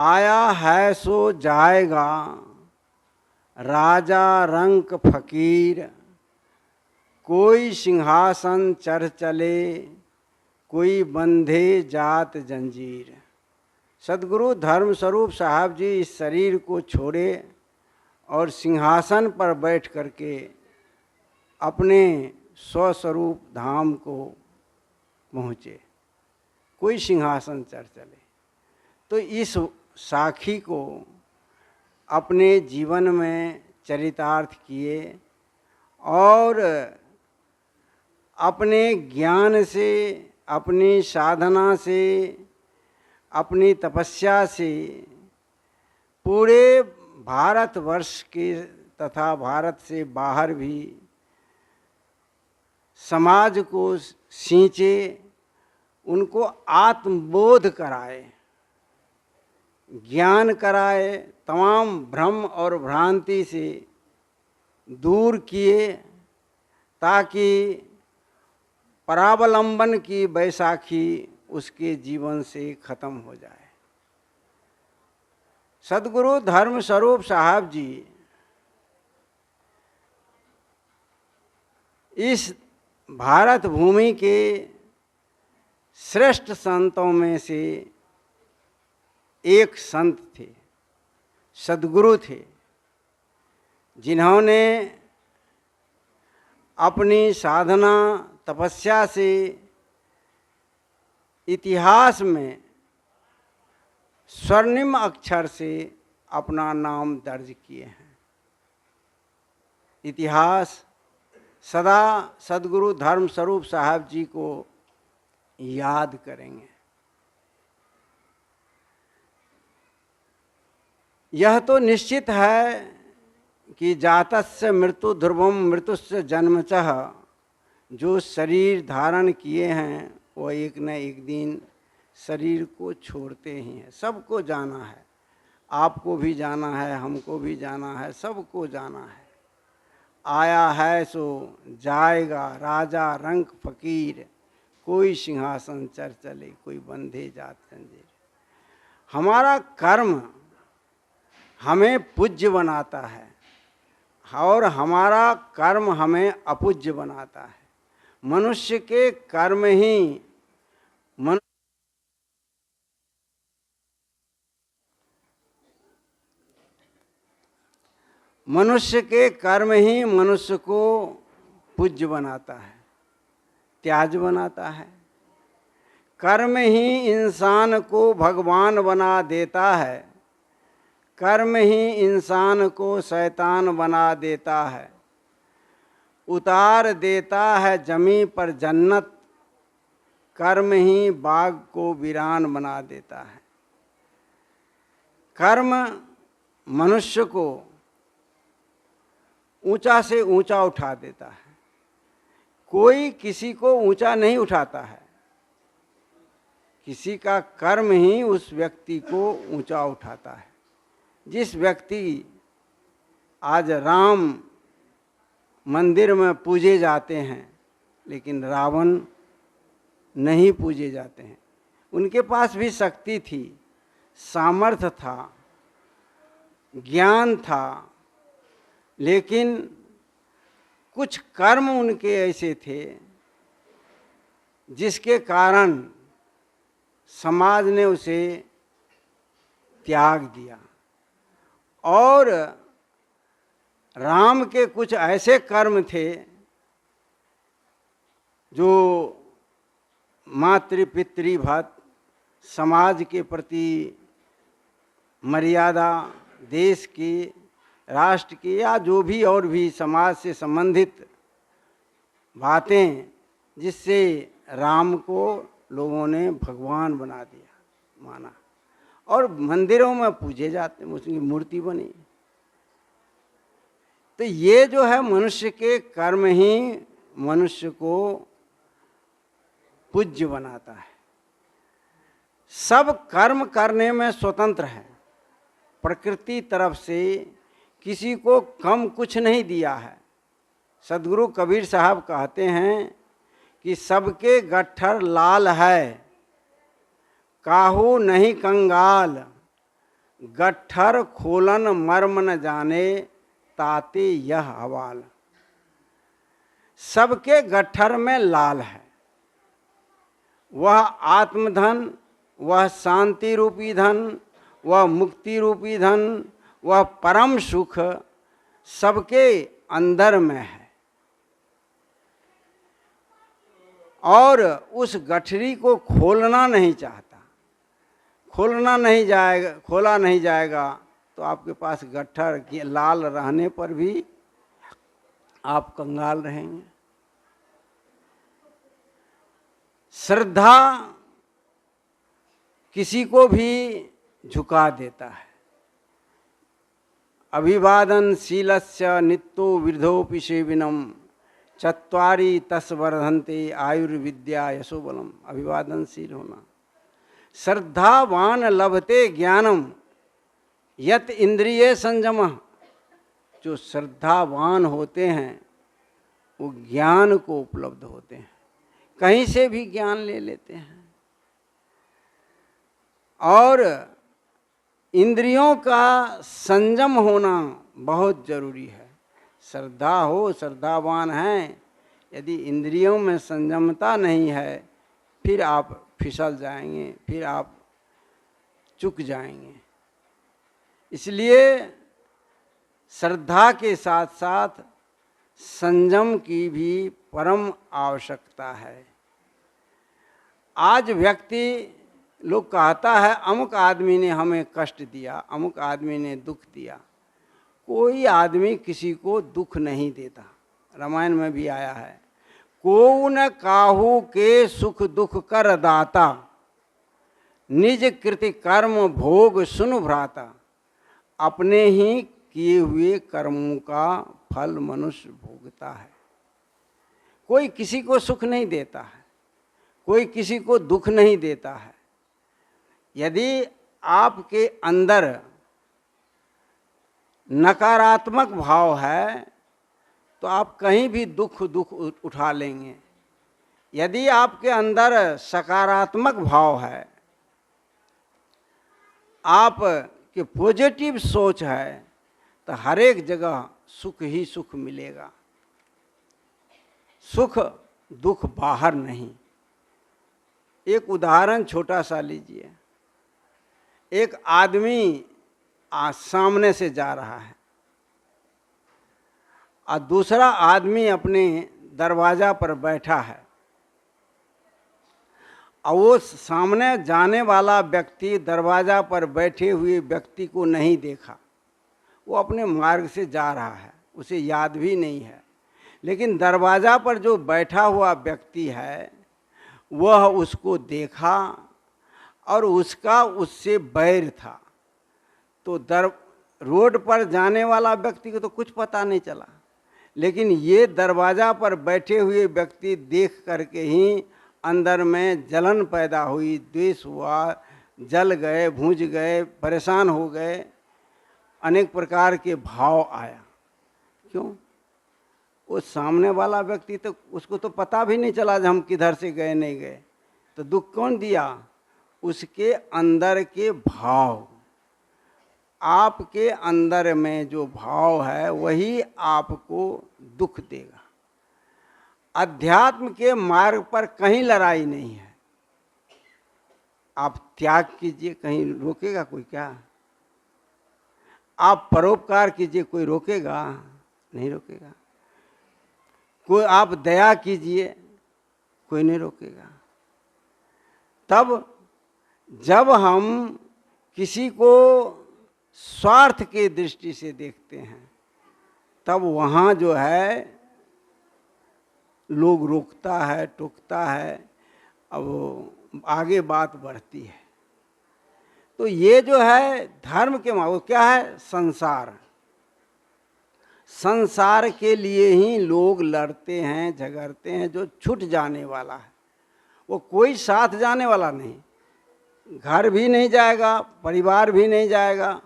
आया है सो जाएगा, राजा रंक फकीर, कोई सिंहासन चढ़ चले, कोई बंधे जात जंजीर। सदगुरु धर्म स्वरूप साहब जी इस शरीर को छोड़े और सिंहासन पर बैठ करके अपने स्वस्वरूप धाम को पहुँचे। कोई सिंहासन चढ़ चले, तो इस साखी को अपने जीवन में चरितार्थ किए और अपने ज्ञान से, अपनी साधना से, अपनी तपस्या से पूरे भारतवर्ष के तथा भारत से बाहर भी समाज को सींचे, उनको आत्मबोध कराए, ज्ञान कराए, तमाम भ्रम और भ्रांति से दूर किए, ताकि परावलंबन की बैसाखी उसके जीवन से खत्म हो जाए। सदगुरु धर्म स्वरूप साहब जी इस भारत भूमि के श्रेष्ठ संतों में से एक संत थे, सदगुरु थे, जिन्होंने अपनी साधना तपस्या से इतिहास में स्वर्णिम अक्षर से अपना नाम दर्ज किए हैं। इतिहास सदा सदगुरु धर्म स्वरूप साहब जी को याद करेंगे। यह तो निश्चित है कि जातस्य मृत्यु ध्रुवम मृत्युस्य जन्मचः, जो शरीर धारण किए हैं वो एक न एक दिन शरीर को छोड़ते ही हैं। सबको जाना है, आपको भी जाना है, हमको भी जाना है, सबको जाना है। आया है सो जाएगा, राजा रंक फकीर, कोई सिंहासन चढ़ चले, कोई बंधे जात जंजीर। हमारा कर्म हमें पूज्य बनाता है और हमारा कर्म हमें अपूज्य बनाता है। मनुष्य के कर्म ही मनुष्य के कर्म ही मनुष्य को पूज्य बनाता है, त्याज बनाता है। कर्म ही इंसान को भगवान बना देता है, कर्म ही इंसान को शैतान बना देता है, उतार देता है जमीन पर जन्नत, कर्म ही बाग को वीरान बना देता है। कर्म मनुष्य को ऊंचा से ऊंचा उठा देता है। कोई किसी को ऊंचा नहीं उठाता है, किसी का कर्म ही उस व्यक्ति को ऊंचा उठाता है। जिस व्यक्ति आज राम मंदिर में पूजे जाते हैं लेकिन रावण नहीं पूजे जाते हैं, उनके पास भी शक्ति थी, सामर्थ्य था, ज्ञान था, लेकिन कुछ कर्म उनके ऐसे थे जिसके कारण समाज ने उसे त्याग दिया। और राम के कुछ ऐसे कर्म थे जो मातृपितृभक्त, समाज के प्रति मर्यादा, देश की, राष्ट्र की, या जो भी और भी समाज से संबंधित बातें, जिससे राम को लोगों ने भगवान बना दिया, माना, और मंदिरों में पूजे जाते, उसकी मूर्ति बनी। तो ये जो है मनुष्य के कर्म ही मनुष्य को पूज्य बनाता है। सब कर्म करने में स्वतंत्र है, प्रकृति तरफ से किसी को कम कुछ नहीं दिया है। सदगुरु कबीर साहब कहते हैं कि सबके गट्ठर लाल है, काहू नहीं कंगाल, गट्ठर खोलन मर्म न जाने, ताते यह हवाल। सबके गट्ठर में लाल है, वह आत्मधन, वह शांति रूपी धन, वह मुक्ति रूपी धन, वह परम सुख सबके अंदर में है। और उस गठरी को खोलना नहीं चाहता, खोला नहीं जाएगा तो आपके पास गट्ठर लाल रहने पर भी आप कंगाल रहेंगे। श्रद्धा किसी को भी झुका देता है। अभिवादनशीलस्य नित्यो वृद्धोपि सेविनम, चत्वारि तस् वर्धन्ते आयुर्विद्या यशोबलम। अभिवादनशील होना। श्रद्धावान लभते ज्ञानम यत इंद्रिय संयम। जो श्रद्धावान होते हैं वो ज्ञान को उपलब्ध होते हैं, कहीं से भी ज्ञान ले लेते हैं। और इंद्रियों का संयम होना बहुत जरूरी है। श्रद्धा हो, श्रद्धावान हैं, यदि इंद्रियों में संयमता नहीं है फिर आप फिसल जाएंगे, फिर आप चूक जाएंगे। इसलिए श्रद्धा के साथ साथ संयम की भी परम आवश्यकता है। आज व्यक्ति लोग कहता है अमुक आदमी ने हमें कष्ट दिया, अमुक आदमी ने दुख दिया। कोई आदमी किसी को दुख नहीं देता। रामायण में भी आया है, को न काहू के सुख दुख कर दाता, निज कृति कर्म भोग सुन भ्राता। अपने ही किए हुए कर्मों का फल मनुष्य भोगता है। कोई किसी को सुख नहीं देता है, कोई किसी को दुख नहीं देता है। यदि आपके अंदर नकारात्मक भाव है तो आप कहीं भी दुख उठा लेंगे। यदि आपके अंदर सकारात्मक भाव है, आप के पॉजिटिव सोच है, तो हर एक जगह सुख ही सुख मिलेगा। सुख दुख बाहर नहीं। एक उदाहरण छोटा सा लीजिए। एक आदमी सामने से जा रहा है और दूसरा आदमी अपने दरवाजा पर बैठा है, और वो सामने जाने वाला व्यक्ति दरवाजा पर बैठे हुए व्यक्ति को नहीं देखा। वो अपने मार्ग से जा रहा है, उसे याद भी नहीं है। लेकिन दरवाजा पर जो बैठा हुआ व्यक्ति है वह उसको देखा और उसका उससे बैर था। तो रोड पर जाने वाला व्यक्ति को तो कुछ पता नहीं चला, लेकिन ये दरवाजा पर बैठे हुए व्यक्ति देख करके ही अंदर में जलन पैदा हुई, द्वेष हुआ, जल गए, भूंज गए, परेशान हो गए, अनेक प्रकार के भाव आया। क्यों? वो सामने वाला व्यक्ति तो उसको तो पता भी नहीं चला जब हम किधर से गए नहीं गए। तो दुख कौन दिया? उसके अंदर के भाव। आपके अंदर में जो भाव है वही आपको दुख देगा। अध्यात्म के मार्ग पर कहीं लड़ाई नहीं है। आप त्याग कीजिए, कहीं रोकेगा कोई क्या? आप परोपकार कीजिए, कोई रोकेगा? नहीं रोकेगा। कोई आप दया कीजिए, कोई नहीं रोकेगा। तब जब हम किसी को स्वार्थ के दृष्टि से देखते हैं तब वहाँ जो है लोग रोकता है, टोकता है, अब आगे बात बढ़ती है। तो ये जो है धर्म के मार्ग क्या है? संसार। संसार के लिए ही लोग लड़ते हैं, झगड़ते हैं। जो छूट जाने वाला है वो कोई साथ जाने वाला नहीं, घर भी नहीं जाएगा, परिवार भी नहीं जाएगा।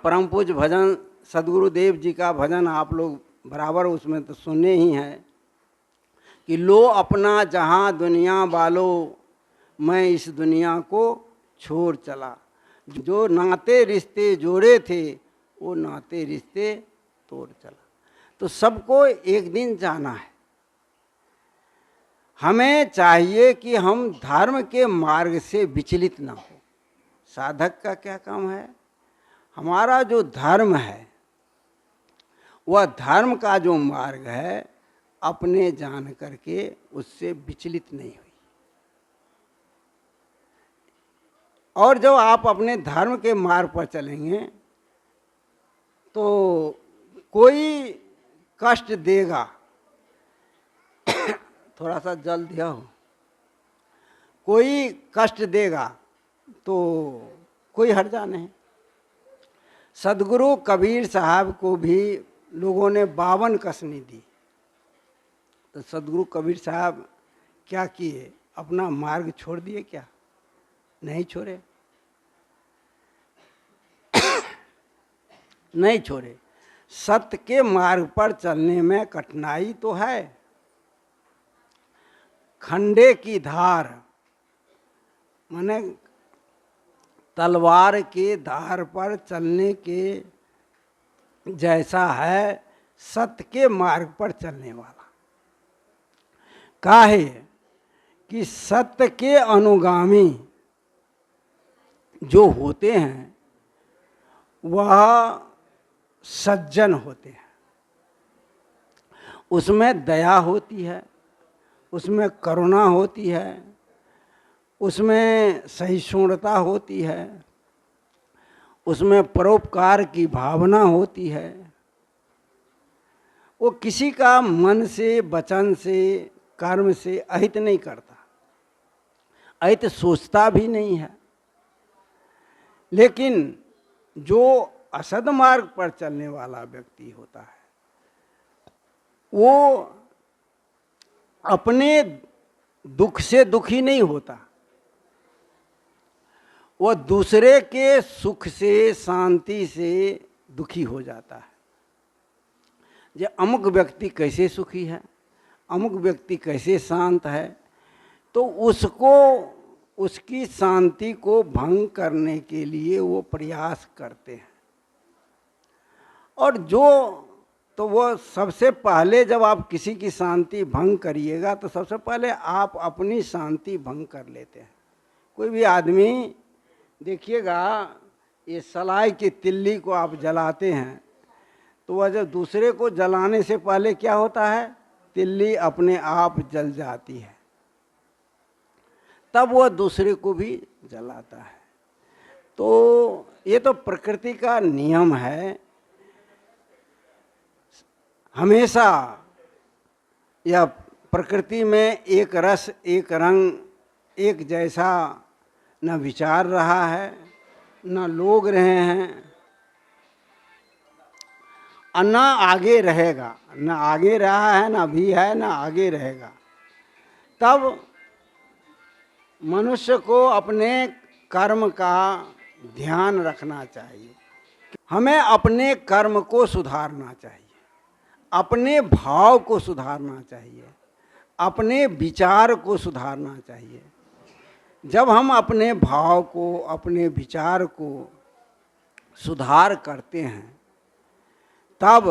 परम पूज्य भजन सदगुरुदेव जी का भजन आप लोग बराबर उसमें तो सुने ही हैं कि लो अपना जहाँ दुनिया वालों, मैं इस दुनिया को छोड़ चला। जो नाते रिश्ते जोड़े थे वो नाते रिश्ते तोड़ चला। तो सबको एक दिन जाना है। हमें चाहिए कि हम धर्म के मार्ग से विचलित ना हो। साधक का क्या काम है? हमारा जो धर्म है वह धर्म का जो मार्ग है अपने जान करके उससे विचलित नहीं हुई। और जब आप अपने धर्म के मार्ग पर चलेंगे तो कोई कष्ट देगा, थोड़ा सा जल दिया हो, कोई कष्ट देगा तो कोई हर्जा नहीं। सदगुरु कबीर साहब को भी लोगों ने 52 कसनी दी, तो सदगुरु कबीर साहब क्या किए? अपना मार्ग छोड़ दिए क्या? नहीं छोड़े, नहीं छोड़े। सत्य के मार्ग पर चलने में कठिनाई तो है। खंडे की धार माने तलवार के धार पर चलने के जैसा है सत्य के मार्ग पर चलने वाला। काहे कि सत्य के अनुगामी जो होते हैं वह सज्जन होते हैं। उसमें दया होती है, उसमें करुणा होती है, उसमें सहिष्णुता होती है, उसमें परोपकार की भावना होती है। वो किसी का मन से, वचन से, कर्म से अहित नहीं करता, अहित सोचता भी नहीं है। लेकिन जो असद मार्ग पर चलने वाला व्यक्ति होता है वो अपने दुख से दुखी नहीं होता, वह दूसरे के सुख से, शांति से दुखी हो जाता है। ये अमुक व्यक्ति कैसे सुखी है, अमुक व्यक्ति कैसे शांत है, तो उसको, उसकी शांति को भंग करने के लिए वो प्रयास करते हैं। और जो तो वो सबसे पहले जब आप किसी की शांति भंग करिएगा तो सबसे पहले आप अपनी शांति भंग कर लेते हैं। कोई भी आदमी देखिएगा, ये सलाई की तिल्ली को आप जलाते हैं तो वह जब दूसरे को जलाने से पहले क्या होता है, तिल्ली अपने आप जल जाती है, तब वह दूसरे को भी जलाता है। तो ये तो प्रकृति का नियम है। हमेशा यह प्रकृति में एक रस, एक रंग, एक जैसा न विचार रहा है, न लोग रहे हैं, और न आगे रहेगा। न आगे रहा है, न अभी है, न आगे रहेगा। तब मनुष्य को अपने कर्म का ध्यान रखना चाहिए। हमें अपने कर्म को सुधारना चाहिए, अपने भाव को सुधारना चाहिए, अपने विचार को सुधारना चाहिए। जब हम अपने भाव को, अपने विचार को सुधार करते हैं तब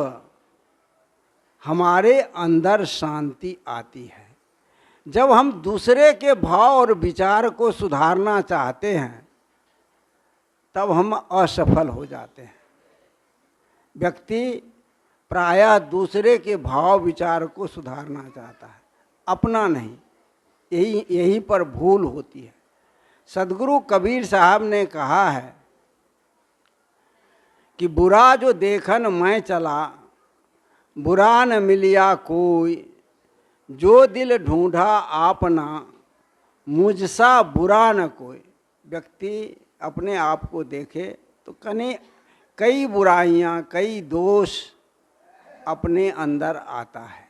हमारे अंदर शांति आती है। जब हम दूसरे के भाव और विचार को सुधारना चाहते हैं तब हम असफल हो जाते हैं। व्यक्ति प्रायः दूसरे के भाव विचार को सुधारना चाहता है, अपना नहीं। यही पर भूल होती है। सदगुरु कबीर साहब ने कहा है कि बुरा जो देखन मैं चला, बुरा न मिलिया कोई, जो दिल ढूंढा आपना, मुझसा बुरा न कोई। व्यक्ति अपने आप को देखे तो कई बुराइयां, कई दोष अपने अंदर आता है।